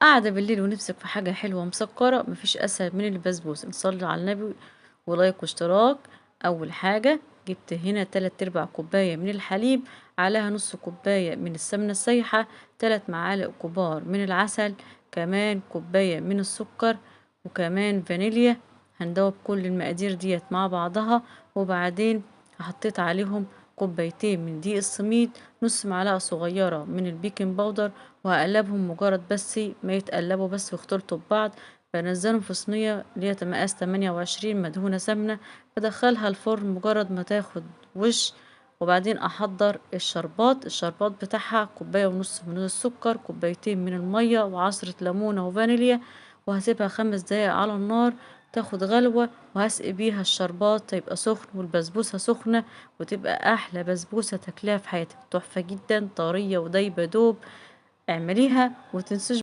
قاعدة بالليل ونفسك في حاجة حلوة مسكرة، مفيش أسهل من البسبوسة. نصلي على النبي ولايك واشتراك. أول حاجة جبت هنا 3/4 كوباية من الحليب، عليها نص كوباية من السمنة السايحة، 3 معالق كبار من العسل، كمان كوباية من السكر، وكمان فانيليا. هندوب كل المقادير ديت مع بعضها، وبعدين حطيت عليهم كوبايتين من دقيق السميد، نص معلقة صغيرة من البيكنج باودر، وهقلبهم مجرد بس ما يتقلبوا بس ويختلطوا ببعض. بنزلهم في صينية اللي هي مقاس 28 مدهونة سمنة، بدخلها الفرن مجرد ما تاخد وش. وبعدين احضر الشربات بتاعها، كوباية ونص من السكر، كوبايتين من المية، وعصرة ليمونة وفانيليا، وهسيبها 5 دقايق على النار تاخد غلوة، وهسقي بيها الشربات يبقى سخن والبسبوسة سخنة، وتبقى احلى بسبوسة تاكلها في حياتك. تحفة جدا، طرية ودايبة دوب. اعمليها وتنسيش